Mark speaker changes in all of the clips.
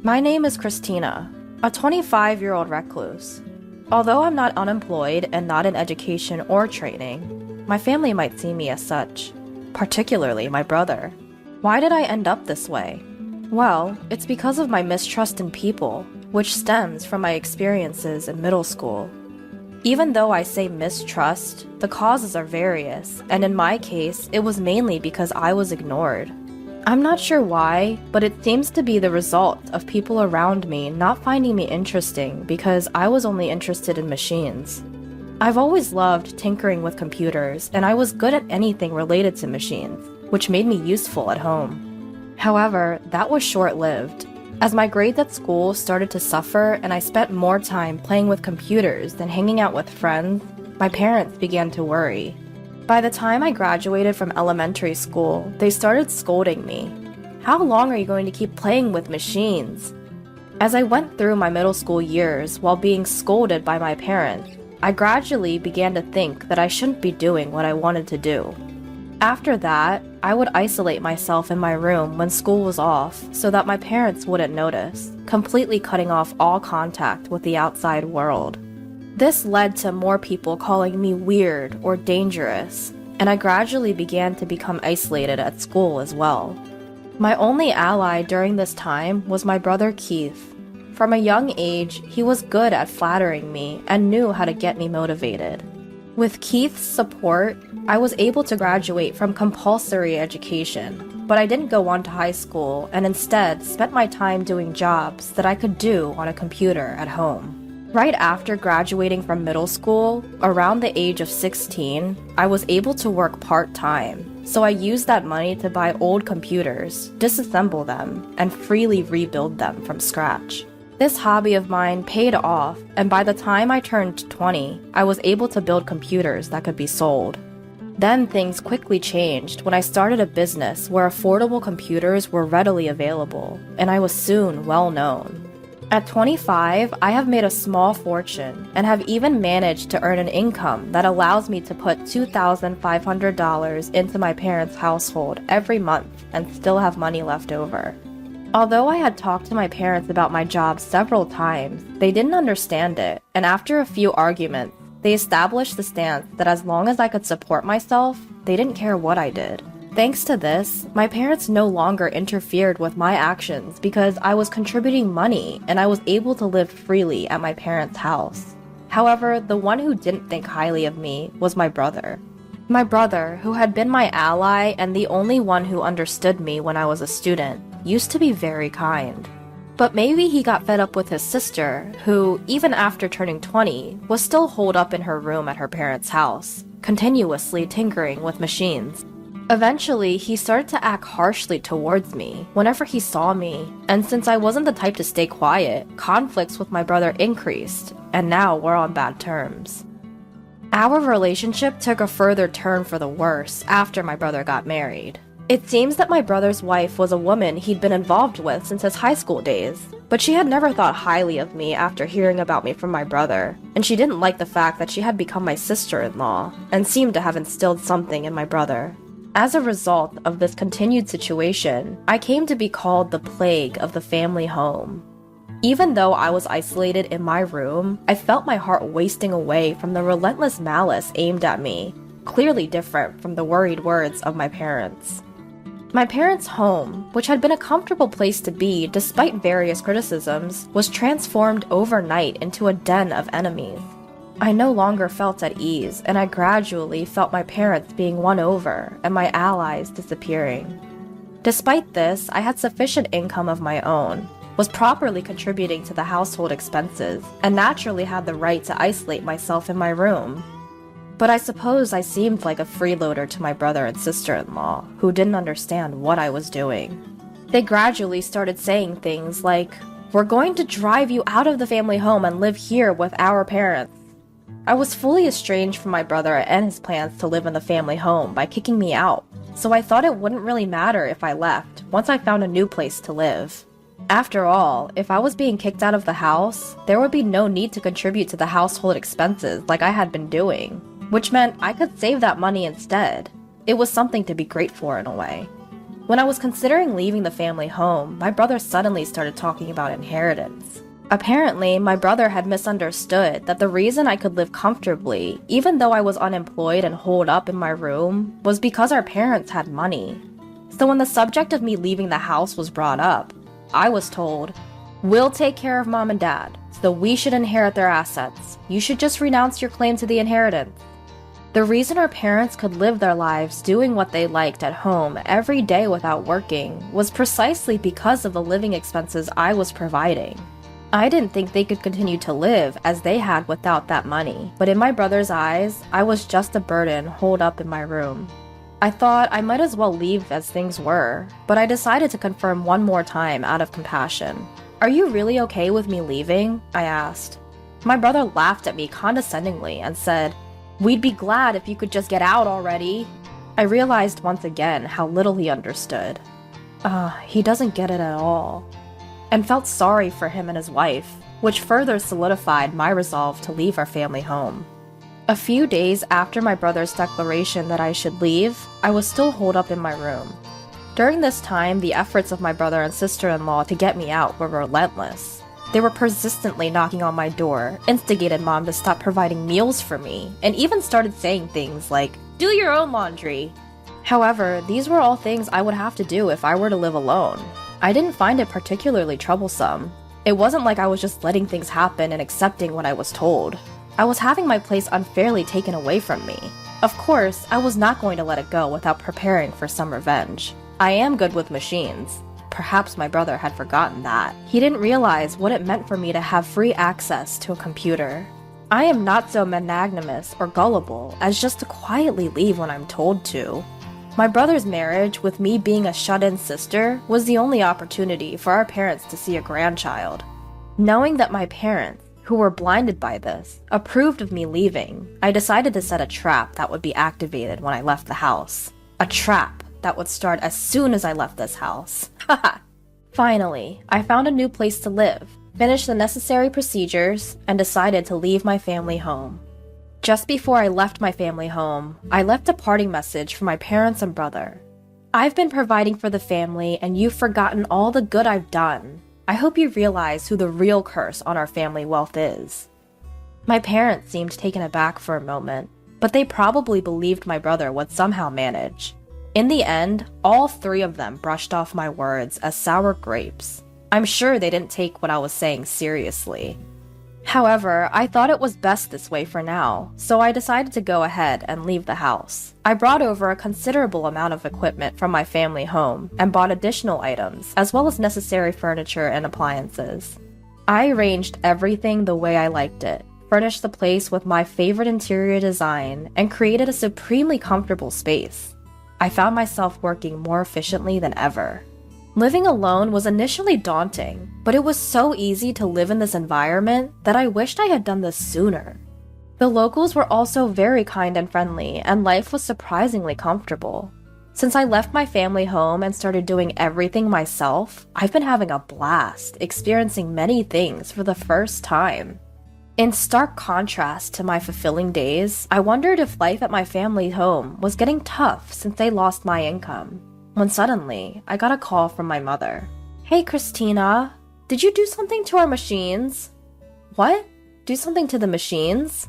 Speaker 1: My name is Christina, a 25-year-old recluse. Although I'm not unemployed and not in education or training, my family might see me as such, particularly my brother. Why did I end up this way? Well, it's because of my mistrust in people, which stems from my experiences in middle school. Even though I say mistrust, the causes are various, and in my case, it was mainly because I was ignored. I'm not sure why, but it seems to be the result of people around me not finding me interesting because I was only interested in machines. I've always loved tinkering with computers, and I was good at anything related to machines, which made me useful at home. However, that was short-lived. As my grades at school started to suffer and I spent more time playing with computers than hanging out with friends, my parents began to worry. By the time I graduated from elementary school, they started scolding me. How long are you going to keep playing with machines? As I went through my middle school years while being scolded by my parents, I gradually began to think that I shouldn't be doing what I wanted to do. After that, I would isolate myself in my room when school was off so that my parents wouldn't notice, completely cutting off all contact with the outside world. This led to more people calling me weird or dangerous, and I gradually began to become isolated at school as well. My only ally during this time was my brother Keith. From a young age, he was good at flattering me and knew how to get me motivated. With Keith's support, I was able to graduate from compulsory education, but I didn't go on to high school and instead spent my time doing jobs that I could do on a computer at home. Right after graduating from middle school, around the age of 16, I was able to work part-time, so I used that money to buy old computers, disassemble them, and freely rebuild them from scratch. This hobby of mine paid off, and by the time I turned 20, I was able to build computers that could be sold. Then things quickly changed when I started a business where affordable computers were readily available, and I was soon well known. At 25, I have made a small fortune and have even managed to earn an income that allows me to put $2,500 into my parents' household every month and still have money left over. Although I had talked to my parents about my job several times, they didn't understand it, and after a few arguments, they established the stance that as long as I could support myself, they didn't care what I did. Thanks to this, my parents no longer interfered with my actions because I was contributing money and I was able to live freely at my parents' house. However, the one who didn't think highly of me was my brother. My brother, who had been my ally and the only one who understood me when I was a student, used to be very kind. But maybe he got fed up with his sister, who, even after turning 20, was still holed up in her room at her parents' house, continuously tinkering with machines. Eventually, he started to act harshly towards me whenever he saw me, and since I wasn't the type to stay quiet, conflicts with my brother increased, and now we're on bad terms. Our relationship took a further turn for the worse after my brother got married. It seems that my brother's wife was a woman he'd been involved with since his high school days, but she had never thought highly of me after hearing about me from my brother, and she didn't like the fact that she had become my sister-in-law, and seemed to have instilled something in my brother. As a result of this continued situation, I came to be called the plague of the family home. Even though I was isolated in my room, I felt my heart wasting away from the relentless malice aimed at me, clearly different from the worried words of my parents. My parents' home, which had been a comfortable place to be despite various criticisms, was transformed overnight into a den of enemies. I no longer felt at ease, and I gradually felt my parents being won over and my allies disappearing. Despite this, I had sufficient income of my own, was properly contributing to the household expenses, and naturally had the right to isolate myself in my room. But I suppose I seemed like a freeloader to my brother and sister-in-law, who didn't understand what I was doing. They gradually started saying things like, "We're going to drive you out of the family home and live here with our parents." I was fully estranged from my brother and his plans to live in the family home by kicking me out, so I thought it wouldn't really matter if I left once I found a new place to live. After all, if I was being kicked out of the house, there would be no need to contribute to the household expenses like I had been doing, which meant I could save that money instead. It was something to be grateful for in a way. When I was considering leaving the family home, my brother suddenly started talking about inheritance. Apparently, my brother had misunderstood that the reason I could live comfortably, even though I was unemployed and holed up in my room, was because our parents had money. So when the subject of me leaving the house was brought up, I was told, "We'll take care of mom and dad, so we should inherit their assets. You should just renounce your claim to the inheritance." The reason our parents could live their lives doing what they liked at home every day without working was precisely because of the living expenses I was providing. I didn't think they could continue to live as they had without that money, but in my brother's eyes, I was just a burden holed up in my room. I thought I might as well leave as things were, but I decided to confirm one more time out of compassion. "Are you really okay with me leaving?" I asked. My brother laughed at me condescendingly and said, "We'd be glad if you could just get out already." I realized once again how little he understood. He doesn't get it at all. And felt sorry for him and his wife, which further solidified my resolve to leave our family home. A few days after my brother's declaration that I should leave, I was still holed up in my room. During this time, the efforts of my brother and sister-in-law to get me out were relentless. They were persistently knocking on my door, instigated mom to stop providing meals for me, and even started saying things like, "Do your own laundry." However, these were all things I would have to do if I were to live alone. I didn't find it particularly troublesome. It wasn't like I was just letting things happen and accepting what I was told. I was having my place unfairly taken away from me. Of course, I was not going to let it go without preparing for some revenge. I am good with machines. Perhaps my brother had forgotten that. He didn't realize what it meant for me to have free access to a computer. I am not so magnanimous or gullible as just to quietly leave when I'm told to. My brother's marriage, with me being a shut-in sister, was the only opportunity for our parents to see a grandchild. Knowing that my parents, who were blinded by this, approved of me leaving, I decided to set a trap that would be activated when I left the house. A trap that would start as soon as I left this house. Haha! Finally, I found a new place to live, finished the necessary procedures, and decided to leave my family home. Just before I left my family home, I left a parting message for my parents and brother. "I've been providing for the family, and you've forgotten all the good I've done. I hope you realize who the real curse on our family wealth is." My parents seemed taken aback for a moment, but they probably believed my brother would somehow manage. In the end, all three of them brushed off my words as sour grapes. I'm sure they didn't take what I was saying seriously. However, I thought it was best this way for now, so I decided to go ahead and leave the house. I brought over a considerable amount of equipment from my family home and bought additional items, as well as necessary furniture and appliances. I arranged everything the way I liked it, furnished the place with my favorite interior design, and created a supremely comfortable space. I found myself working more efficiently than ever. Living alone was initially daunting, but it was so easy to live in this environment that I wished I had done this sooner. The locals were also very kind and friendly, and life was surprisingly comfortable. Since I left my family home and started doing everything myself, I've been having a blast, experiencing many things for the first time. In stark contrast to my fulfilling days, I wondered if life at my family home was getting tough since they lost my income. When suddenly, I got a call from my mother. "Hey Christina, did you do something to our machines?" "What? Do something to the machines?"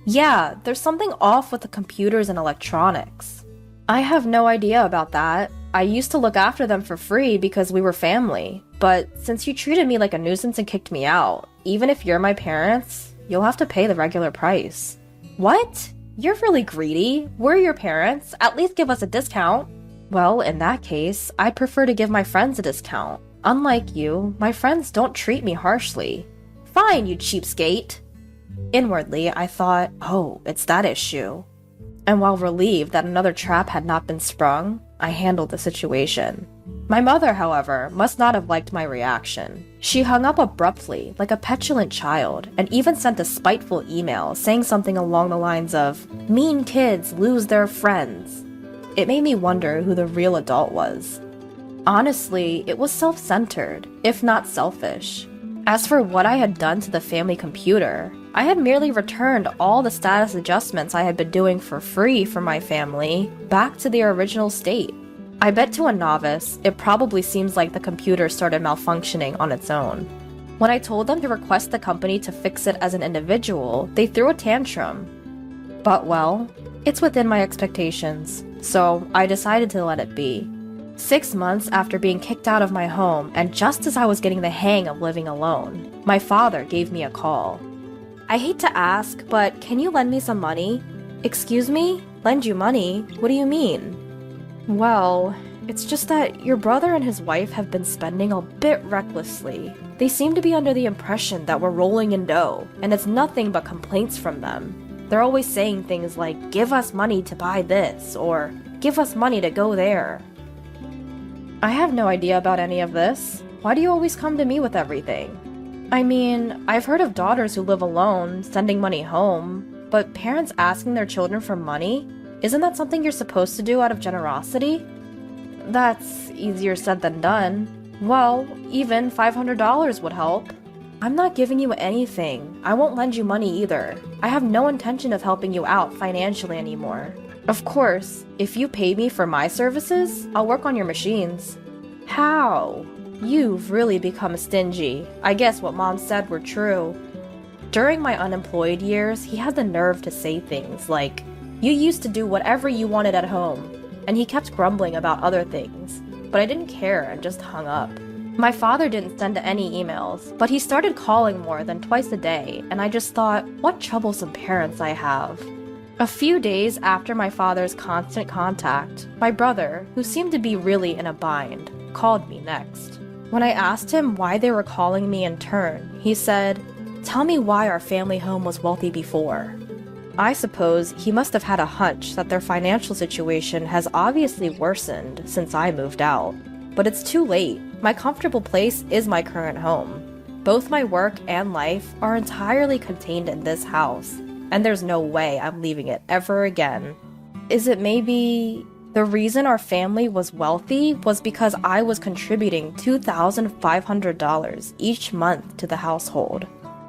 Speaker 1: "Yeah, there's something off with the computers and electronics." "I have no idea about that. I used to look after them for free because we were family, but since you treated me like a nuisance and kicked me out, even if you're my parents, you'll have to pay the regular price." "What? You're really greedy. We're your parents. At least give us a discount." "Well, in that case, I'd prefer to give my friends a discount. Unlike you, my friends don't treat me harshly." "Fine, you cheapskate." Inwardly, I thought, oh, it's that issue. And while relieved that another trap had not been sprung, I handled the situation. My mother, however, must not have liked my reaction. She hung up abruptly, like a petulant child, and even sent a spiteful email saying something along the lines of, "Mean kids lose their friends." It made me wonder who the real adult was. Honestly, it was self-centered, if not selfish. As for what I had done to the family computer, I had merely returned all the status adjustments I had been doing for free for my family back to their original state. I bet to a novice, it probably seems like the computer started malfunctioning on its own. When I told them to request the company to fix it as an individual, they threw a tantrum. But well, it's within my expectations, so I decided to let it be. 6 months after being kicked out of my home, and just as I was getting the hang of living alone, my father gave me a call. I hate to ask, but can you lend me some money? Excuse me? Lend you money? What do you mean? Well, it's just that your brother and his wife have been spending a bit recklessly. They seem to be under the impression that we're rolling in dough, and it's nothing but complaints from them. They're always saying things like, give us money to buy this, or give us money to go there. I have no idea about any of this. Why do you always come to me with everything? I mean, I've heard of daughters who live alone, sending money home, but parents asking their children for money? Isn't that something you're supposed to do out of generosity? That's easier said than done. Well, even $500 would help. I'm not giving you anything. I won't lend you money either. I have no intention of helping you out financially anymore. Of course, if you pay me for my services, I'll work on your machines. How? You've really become stingy. I guess what Mom said were true. During my unemployed years, he had the nerve to say things like, you used to do whatever you wanted at home, and he kept grumbling about other things, but I didn't care and just hung up. My father didn't send any emails, but he started calling more than twice a day, and I just thought, what troublesome parents I have. A few days after my father's constant contact, my brother, who seemed to be really in a bind, called me next. When I asked him why they were calling me in turn, he said, tell me why our family home was wealthy before. I suppose he must have had a hunch that their financial situation has obviously worsened since I moved out. But it's too late. My comfortable place is my current home. Both my work and life are entirely contained in this house, and there's no way I'm leaving it ever again. Is it maybe the reason our family was wealthy was because I was contributing $2,500 each month to the household?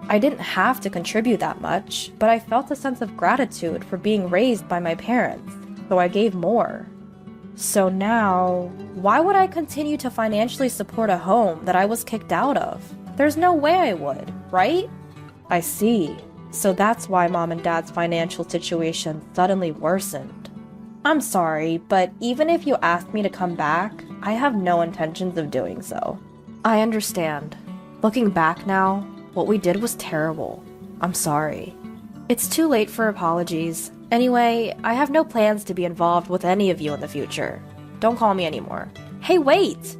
Speaker 1: I didn't have to contribute that much, but I felt a sense of gratitude for being raised by my parents, so I gave more. So now, why would I continue to financially support a home that I was kicked out of? There's no way I would, right? I see. So that's why Mom and Dad's financial situation suddenly worsened. I'm sorry, but even if you asked me to come back, I have no intentions of doing so. I understand. Looking back now, what we did was terrible. I'm sorry. It's too late for apologies. Anyway, I have no plans to be involved with any of you in the future. Don't call me anymore. Hey, wait!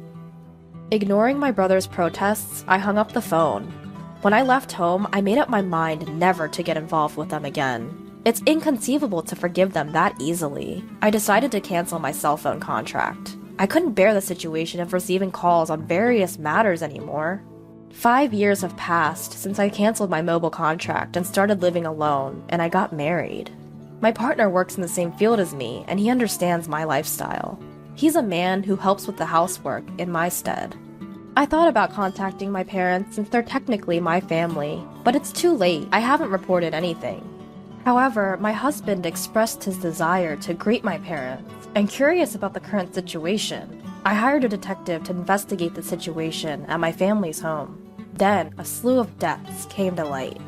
Speaker 1: Ignoring my brother's protests, I hung up the phone. When I left home, I made up my mind never to get involved with them again. It's inconceivable to forgive them that easily. I decided to cancel my cell phone contract. I couldn't bear the situation of receiving calls on various matters anymore. 5 years have passed since I canceled my mobile contract and started living alone, and I got married. My partner works in the same field as me, and he understands my lifestyle. He's a man who helps with the housework in my stead. I thought about contacting my parents since they're technically my family, but it's too late. I haven't reported anything. However, my husband expressed his desire to greet my parents, and curious about the current situation, I hired a detective to investigate the situation at my family's home. Then, a slew of deaths came to light.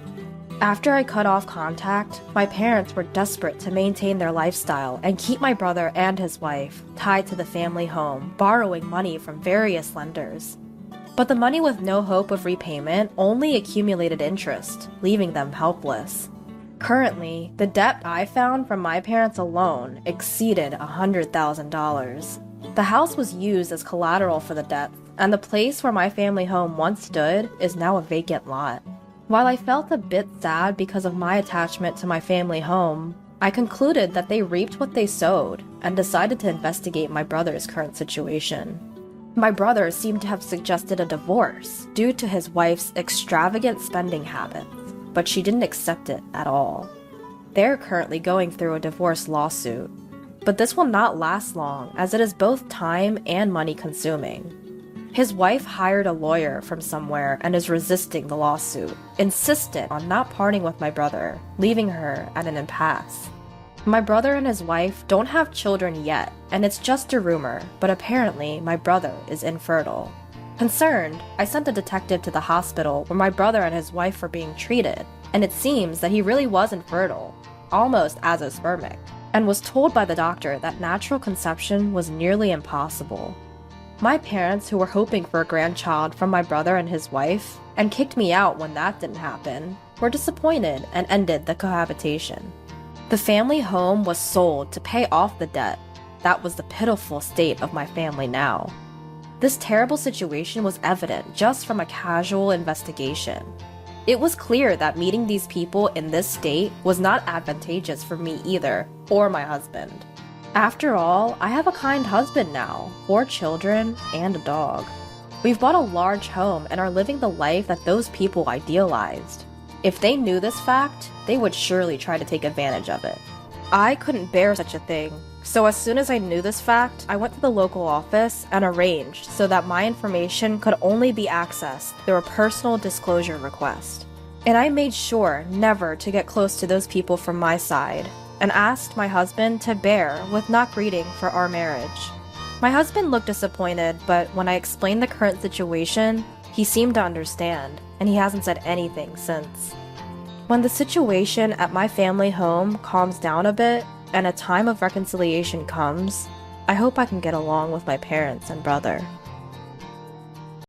Speaker 1: After I cut off contact, my parents were desperate to maintain their lifestyle and keep my brother and his wife tied to the family home, borrowing money from various lenders. But the money with no hope of repayment only accumulated interest, leaving them helpless. Currently, the debt I found from my parents alone exceeded $100,000. The house was used as collateral for the debt, and the place where my family home once stood is now a vacant lot. While I felt a bit sad because of my attachment to my family home, I concluded that they reaped what they sowed and decided to investigate my brother's current situation. My brother seemed to have suggested a divorce due to his wife's extravagant spending habits, but she didn't accept it at all. They're currently going through a divorce lawsuit, but this will not last long as it is both time and money consuming. His wife hired a lawyer from somewhere and is resisting the lawsuit, insistent on not parting with my brother, leaving her at an impasse. My brother and his wife don't have children yet, and it's just a rumor, but apparently my brother is infertile. Concerned, I sent a detective to the hospital where my brother and his wife were being treated, and it seems that he really was infertile, almost azoospermic, and was told by the doctor that natural conception was nearly impossible. My parents, who were hoping for a grandchild from my brother and his wife, and kicked me out when that didn't happen, were disappointed and ended the cohabitation. The family home was sold to pay off the debt. That was the pitiful state of my family now. This terrible situation was evident just from a casual investigation. It was clear that meeting these people in this state was not advantageous for me either, or my husband. After all, I have a kind husband now, 4 children, and a dog. We've bought a large home and are living the life that those people idealized. If they knew this fact, they would surely try to take advantage of it. I couldn't bear such a thing, so as soon as I knew this fact, I went to the local office and arranged so that my information could only be accessed through a personal disclosure request. And I made sure never to get close to those people from my side, and asked my husband to bear with not greeting for our marriage. My husband looked disappointed, but when I explained the current situation, he seemed to understand, and he hasn't said anything since. When the situation at my family home calms down a bit, and a time of reconciliation comes, I hope I can get along with my parents and brother.